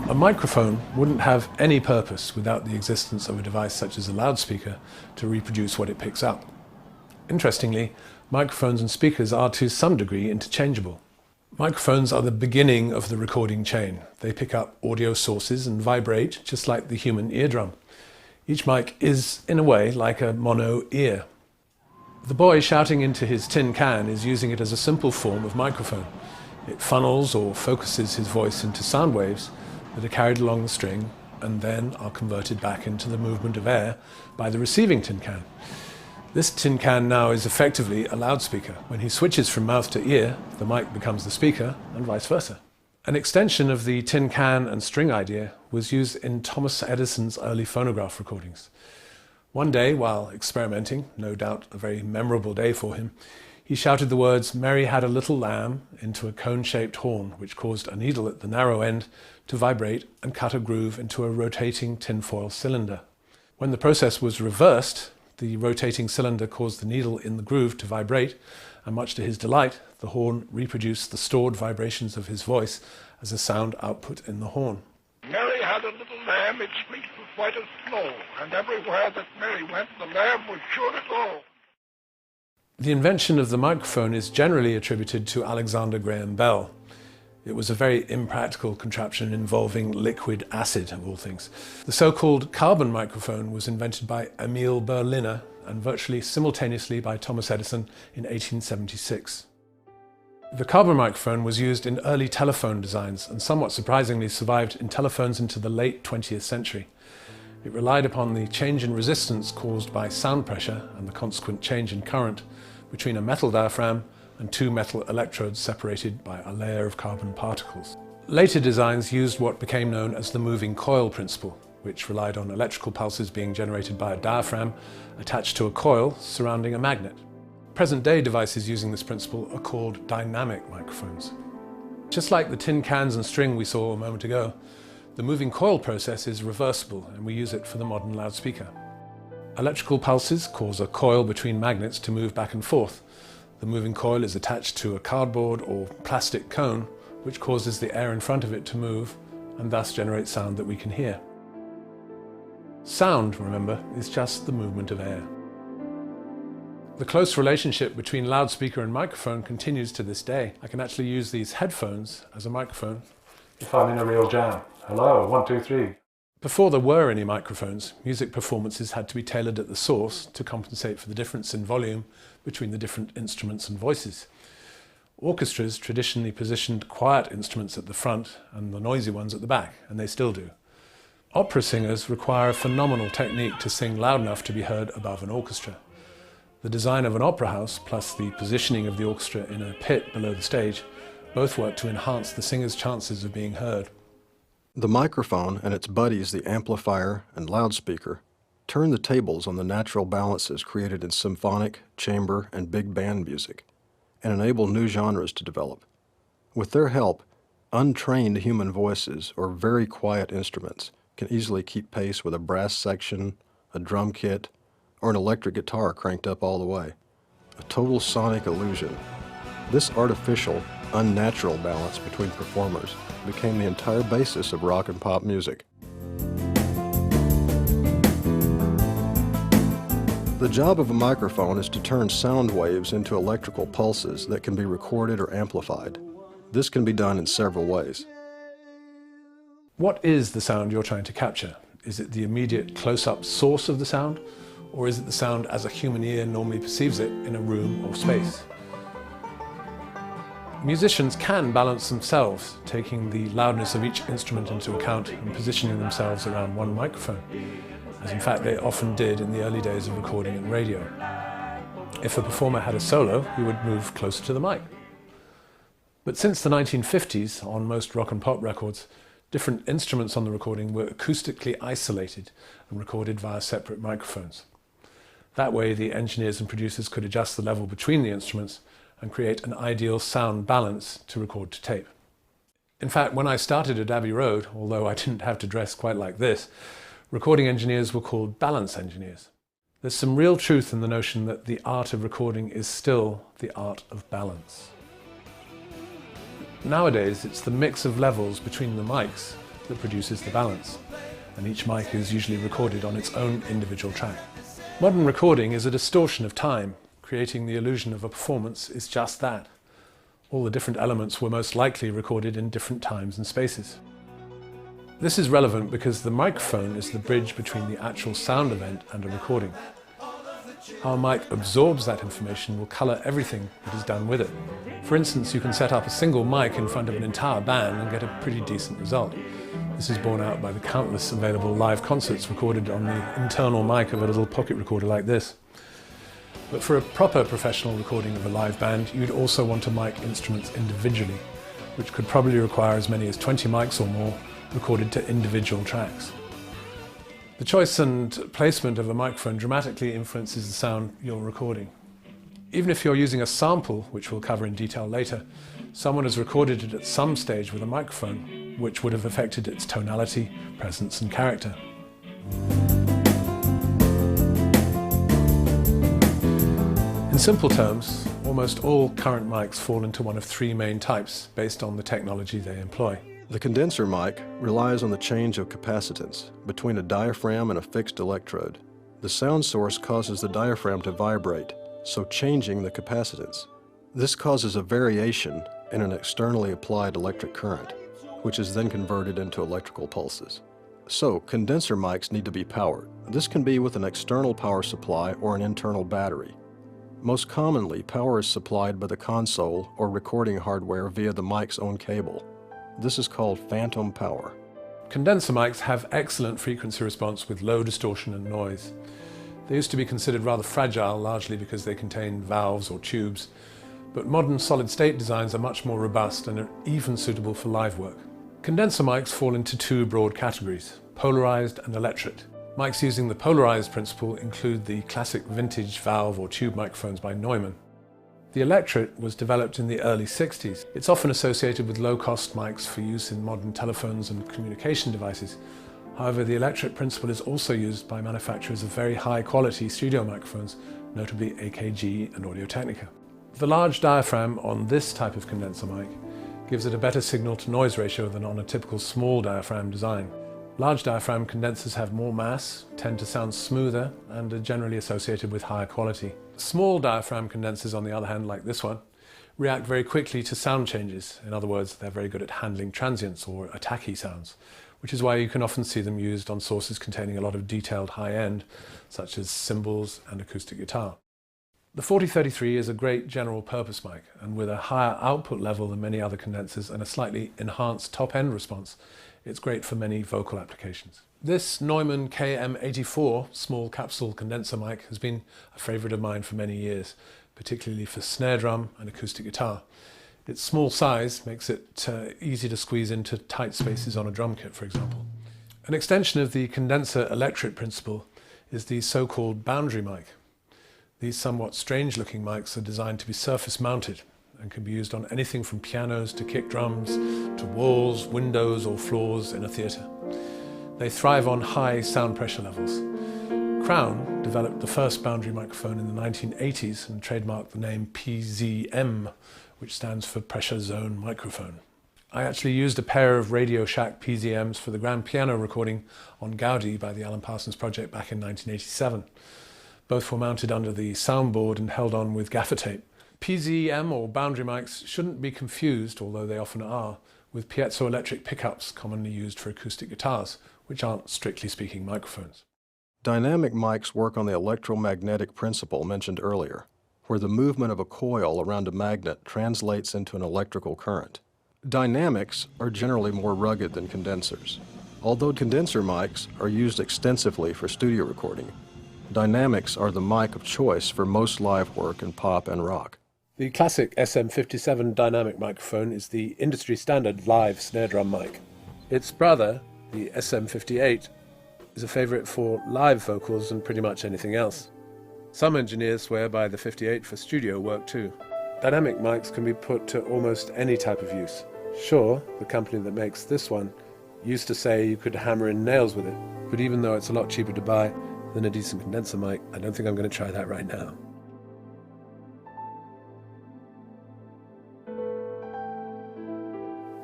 A microphone wouldn't have any purpose without the existence of a device such as a loudspeaker to reproduce what it picks up. Interestingly, microphones and speakers are to some degree interchangeable. Microphones are the beginning of the recording chain. They pick up audio sources and vibrate just like the human eardrum. Each mic is, in a way, like a mono ear. The boy shouting into his tin can is using it as a simple form of microphone. It funnels or focuses his voice into sound waves that are carried along the string and then are converted back into the movement of air by the receiving tin can. This tin can now is effectively a loudspeaker. When he switches from mouth to ear, the mic becomes the speaker and vice versa. An extension of the tin can and string idea was used in Thomas Edison's early phonograph recordings. One day, while experimenting, no doubt a very memorable day for him, he shouted the words, "Mary had a little lamb," into a cone-shaped horn, which caused a needle at the narrow end to vibrate and cut a groove into a rotating tinfoil cylinder. When the process was reversed, the rotating cylinder caused the needle in the groove to vibrate, and much to his delight, the horn reproduced the stored vibrations of his voice as a sound output in the horn. Mary had a little lamb, its fleece was white as snow, and everywhere that Mary went, the lamb was sure to go. The invention of the microphone is generally attributed to Alexander Graham Bell. It was a very impractical contraption involving liquid acid, of all things. The so-called carbon microphone was invented by Emil Berliner and virtually simultaneously by Thomas Edison in 1876. The carbon microphone was used in early telephone designs and somewhat surprisingly survived in telephones into the late 20th century. It relied upon the change in resistance caused by sound pressure and the consequent change in current between a metal diaphragm and two metal electrodes separated by a layer of carbon particles. Later designs used what became known as the moving coil principle, which relied on electrical pulses being generated by a diaphragm attached to a coil surrounding a magnet. Present-day devices using this principle are called dynamic microphones. Just like the tin cans and string we saw a moment ago, the moving coil process is reversible and we use it for the modern loudspeaker. Electrical pulses cause a coil between magnets to move back and forth. The moving coil is attached to a cardboard or plastic cone, which causes the air in front of it to move and thus generate sound that we can hear. Sound, remember, is just the movement of air. The close relationship between loudspeaker and microphone continues to this day. I can actually use these headphones as a microphone if I'm in a real jam. Hello, 1, 2, 3. Before there were any microphones, music performances had to be tailored at the source to compensate for the difference in volume between the different instruments and voices. Orchestras traditionally positioned quiet instruments at the front and the noisy ones at the back, and they still do. Opera singers require a phenomenal technique to sing loud enough to be heard above an orchestra. The design of an opera house, plus the positioning of the orchestra in a pit below the stage, both work to enhance the singer's chances of being heard. The microphone and its buddies, the amplifier and loudspeaker, turn the tables on the natural balances created in symphonic, chamber, and big band music, and enable new genres to develop. With their help, untrained human voices or very quiet instruments can easily keep pace with a brass section, a drum kit, or an electric guitar cranked up all the way. A total sonic illusion. This artificial, unnatural balance between performers became the entire basis of rock and pop music. The job of a microphone is to turn sound waves into electrical pulses that can be recorded or amplified. This can be done in several ways. What is the sound you're trying to capture? Is it the immediate close-up source of the sound, or is it the sound as a human ear normally perceives it in a room or space? Musicians can balance themselves, taking the loudness of each instrument into account and positioning themselves around one microphone, as in fact they often did in the early days of recording and radio. If a performer had a solo, he would move closer to the mic. But since the 1950s, on most rock and pop records, different instruments on the recording were acoustically isolated and recorded via separate microphones. That way the engineers and producers could adjust the level between the instruments and create an ideal sound balance to record to tape. In fact, when I started at Abbey Road, although I didn't have to dress quite like this, recording engineers were called balance engineers. There's some real truth in the notion that the art of recording is still the art of balance. Nowadays, it's the mix of levels between the mics that produces the balance, and each mic is usually recorded on its own individual track. Modern recording is a distortion of time. Creating the illusion of a performance is just that. All the different elements were most likely recorded in different times and spaces. This is relevant because the microphone is the bridge between the actual sound event and a recording. How a mic absorbs that information will colour everything that is done with it. For instance, you can set up a single mic in front of an entire band and get a pretty decent result. This is borne out by the countless available live concerts recorded on the internal mic of a little pocket recorder like this. But for a proper professional recording of a live band, you'd also want to mic instruments individually, which could probably require as many as 20 mics or more recorded to individual tracks. The choice and placement of a microphone dramatically influences the sound you're recording. Even if you're using a sample, which we'll cover in detail later, someone has recorded it at some stage with a microphone, which would have affected its tonality, presence and character. In simple terms, almost all current mics fall into one of three main types based on the technology they employ. The condenser mic relies on the change of capacitance between a diaphragm and a fixed electrode. The sound source causes the diaphragm to vibrate, so changing the capacitance. This causes a variation in an externally applied electric current, which is then converted into electrical pulses. So, condenser mics need to be powered. This can be with an external power supply or an internal battery. Most commonly, power is supplied by the console or recording hardware via the mic's own cable. This is called phantom power. Condenser mics have excellent frequency response with low distortion and noise. They used to be considered rather fragile, largely because they contain valves or tubes, but modern solid-state designs are much more robust and are even suitable for live work. Condenser mics fall into two broad categories, polarized and electret. Mics using the polarized principle include the classic vintage valve or tube microphones by Neumann. The electret was developed in the early 60s. It's often associated with low-cost mics for use in modern telephones and communication devices. However, the electret principle is also used by manufacturers of very high-quality studio microphones, notably AKG and Audio-Technica. The large diaphragm on this type of condenser mic gives it a better signal-to-noise ratio than on a typical small diaphragm design. Large diaphragm condensers have more mass, tend to sound smoother, and are generally associated with higher quality. Small diaphragm condensers, on the other hand, like this one, react very quickly to sound changes. In other words, they're very good at handling transients or attacky sounds, which is why you can often see them used on sources containing a lot of detailed high-end, such as cymbals and acoustic guitar. The 4033 is a great general-purpose mic, and with a higher output level than many other condensers and a slightly enhanced top-end response, it's great for many vocal applications. This Neumann KM84 small capsule condenser mic has been a favourite of mine for many years, particularly for snare drum and acoustic guitar. Its small size makes it easy to squeeze into tight spaces on a drum kit, for example. An extension of the condenser electret principle is the so-called boundary mic. These somewhat strange-looking mics are designed to be surface-mounted and can be used on anything from pianos to kick drums to walls, windows or floors in a theatre. They thrive on high sound pressure levels. Crown developed the first boundary microphone in the 1980s and trademarked the name PZM, which stands for Pressure Zone Microphone. I actually used a pair of Radio Shack PZMs for the grand piano recording on Gaudi by the Alan Parsons Project back in 1987. Both were mounted under the soundboard and held on with gaffer tape. PZM or boundary mics shouldn't be confused, although they often are, with piezoelectric pickups commonly used for acoustic guitars, which aren't strictly speaking microphones. Dynamic mics work on the electromagnetic principle mentioned earlier, where the movement of a coil around a magnet translates into an electrical current. Dynamics are generally more rugged than condensers. Although condenser mics are used extensively for studio recording, dynamics are the mic of choice for most live work in pop and rock. The classic SM57 dynamic microphone is the industry standard live snare drum mic. Its brother, the SM58, is a favourite for live vocals and pretty much anything else. Some engineers swear by the 58 for studio work too. Dynamic mics can be put to almost any type of use. Sure, the company that makes this one used to say you could hammer in nails with it, but even though it's a lot cheaper to buy than a decent condenser mic, I don't think I'm going to try that right now.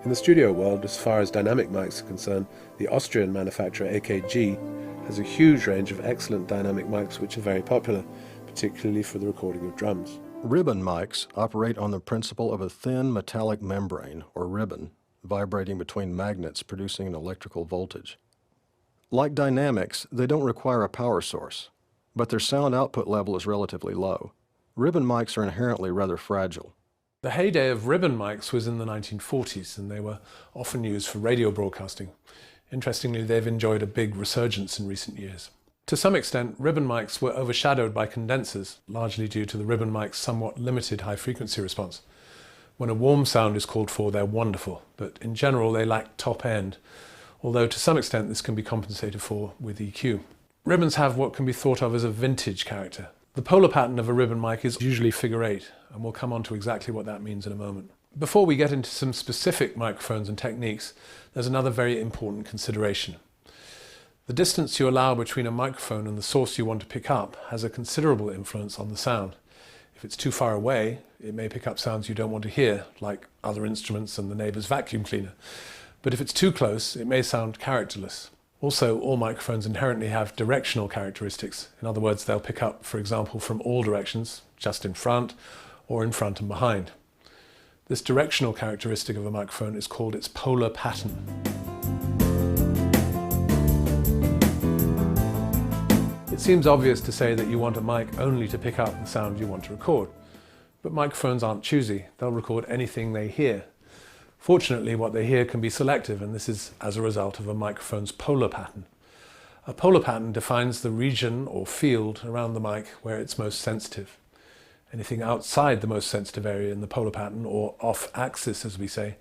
In the studio world, as far as dynamic mics are concerned, the Austrian manufacturer AKG has a huge range of excellent dynamic mics which are very popular, particularly for the recording of drums. Ribbon mics operate on the principle of a thin metallic membrane, or ribbon, vibrating between magnets producing an electrical voltage. Like dynamics, they don't require a power source, but their sound output level is relatively low. Ribbon mics are inherently rather fragile. The heyday of ribbon mics was in the 1940s, and they were often used for radio broadcasting. Interestingly, they've enjoyed a big resurgence in recent years. To some extent, ribbon mics were overshadowed by condensers, largely due to the ribbon mic's somewhat limited high-frequency response. When a warm sound is called for, they're wonderful, but in general they lack top end, although to some extent this can be compensated for with EQ. Ribbons have what can be thought of as a vintage character. The polar pattern of a ribbon mic is usually figure 8, and we'll come on to exactly what that means in a moment. Before we get into some specific microphones and techniques, there's another very important consideration. The distance you allow between a microphone and the source you want to pick up has a considerable influence on the sound. If it's too far away, it may pick up sounds you don't want to hear, like other instruments and the neighbour's vacuum cleaner. But if it's too close, it may sound characterless. Also, all microphones inherently have directional characteristics. In other words, they'll pick up, for example, from all directions, just in front, or in front and behind. This directional characteristic of a microphone is called its polar pattern. It seems obvious to say that you want a mic only to pick up the sound you want to record. But microphones aren't choosy. They'll record anything they hear. Fortunately, what they hear can be selective, and this is as a result of a microphone's polar pattern. A polar pattern defines the region or field around the mic where it's most sensitive. Anything outside the most sensitive area in the polar pattern, or off-axis as we say,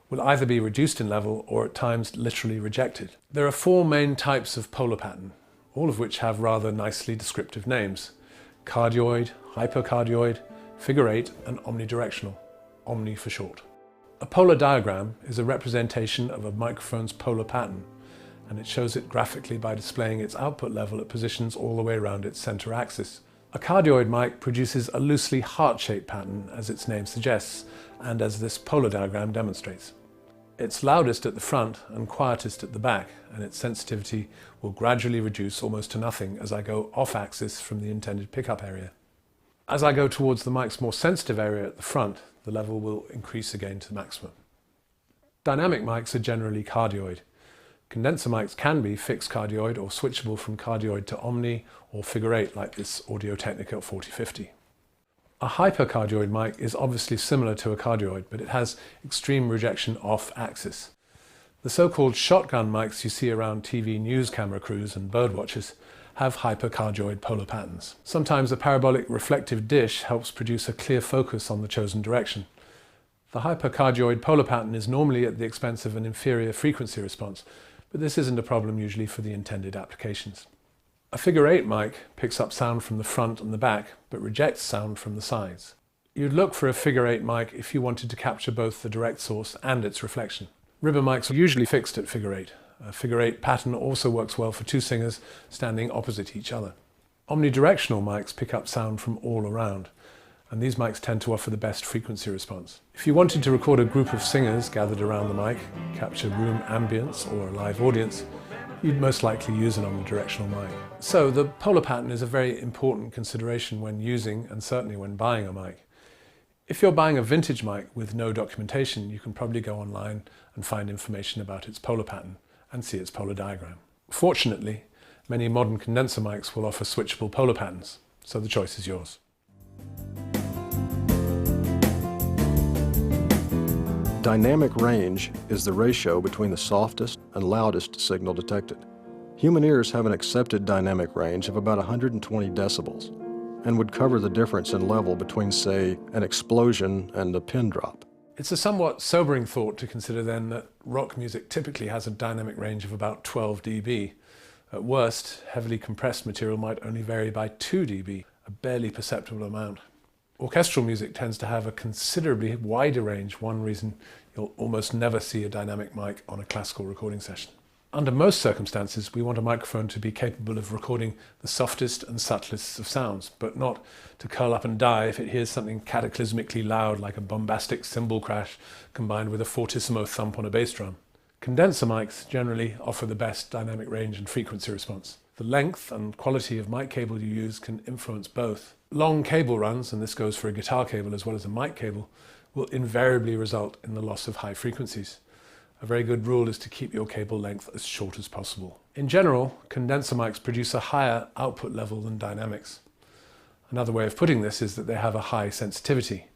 will either be reduced in level or at times literally rejected. There are 4 main types of polar pattern, all of which have rather nicely descriptive names: cardioid, hypercardioid, figure 8 and omnidirectional, omni for short. A polar diagram is a representation of a microphone's polar pattern, and it shows it graphically by displaying its output level at positions all the way around its center axis. A cardioid mic produces a loosely heart-shaped pattern, as its name suggests, and as this polar diagram demonstrates. It's loudest at the front and quietest at the back, and its sensitivity will gradually reduce almost to nothing as I go off-axis from the intended pickup area. As I go towards the mic's more sensitive area at the front, the level will increase again to maximum. Dynamic mics are generally cardioid. Condenser mics can be fixed cardioid or switchable from cardioid to omni or figure 8 like this Audio-Technica 4050. A hypercardioid mic is obviously similar to a cardioid, but it has extreme rejection off-axis. The so-called shotgun mics you see around TV news camera crews and bird watchers have hypercardioid polar patterns. Sometimes a parabolic reflective dish helps produce a clear focus on the chosen direction. The hypercardioid polar pattern is normally at the expense of an inferior frequency response, but this isn't a problem usually for the intended applications. A figure 8 mic picks up sound from the front and the back, but rejects sound from the sides. You'd look for a figure 8 mic if you wanted to capture both the direct source and its reflection. Ribbon mics are usually fixed at figure 8. A figure 8 pattern also works well for 2 singers standing opposite each other. Omnidirectional mics pick up sound from all around, and these mics tend to offer the best frequency response. If you wanted to record a group of singers gathered around the mic, capture room ambience or a live audience, you'd most likely use an omnidirectional mic. So the polar pattern is a very important consideration when using and certainly when buying a mic. If you're buying a vintage mic with no documentation, you can probably go online and find information about its polar pattern and see its polar diagram. Fortunately, many modern condenser mics will offer switchable polar patterns, so the choice is yours. Dynamic range is the ratio between the softest and loudest signal detected. Human ears have an accepted dynamic range of about 120 decibels and would cover the difference in level between, say, an explosion and a pin drop. It's a somewhat sobering thought to consider then that rock music typically has a dynamic range of about 12 dB. At worst, heavily compressed material might only vary by 2 dB, a barely perceptible amount. Orchestral music tends to have a considerably wider range, one reason you'll almost never see a dynamic mic on a classical recording session. Under most circumstances, we want a microphone to be capable of recording the softest and subtlest of sounds, but not to curl up and die if it hears something cataclysmically loud like a bombastic cymbal crash combined with a fortissimo thump on a bass drum. Condenser mics generally offer the best dynamic range and frequency response. The length and quality of mic cable you use can influence both. Long cable runs, and this goes for a guitar cable as well as a mic cable, will invariably result in the loss of high frequencies. A very good rule is to keep your cable length as short as possible. In general, condenser mics produce a higher output level than dynamics. Another way of putting this is that they have a high sensitivity.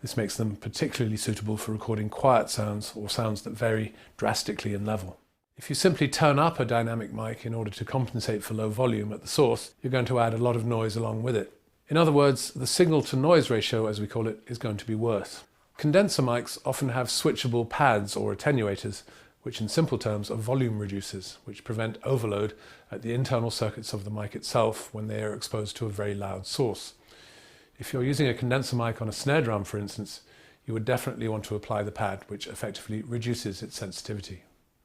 This makes them particularly suitable for recording quiet sounds or sounds that vary drastically in level. If you simply turn up a dynamic mic in order to compensate for low volume at the source, you're going to add a lot of noise along with it. In other words, the signal-to-noise ratio, as we call it, is going to be worse. Condenser mics often have switchable pads or attenuators, which in simple terms are volume reducers, which prevent overload at the internal circuits of the mic itself when they are exposed to a very loud source. If you're using a condenser mic on a snare drum, for instance, you would definitely want to apply the pad, which effectively reduces its sensitivity.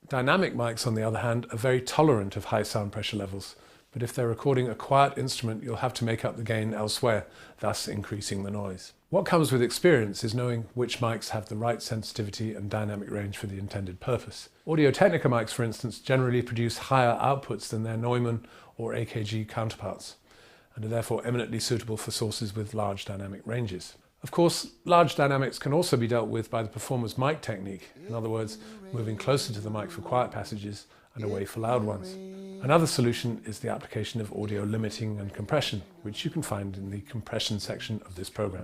Dynamic mics, on the other hand, are very tolerant of high sound pressure levels, but if they're recording a quiet instrument, you'll have to make up the gain elsewhere, thus increasing the noise. What comes with experience is knowing which mics have the right sensitivity and dynamic range for the intended purpose. Audio-Technica mics, for instance, generally produce higher outputs than their Neumann or AKG counterparts, and are therefore eminently suitable for sources with large dynamic ranges. Of course, large dynamics can also be dealt with by the performer's mic technique, in other words, moving closer to the mic for quiet passages and away for loud ones. Another solution is the application of audio limiting and compression, which you can find in the compression section of this program.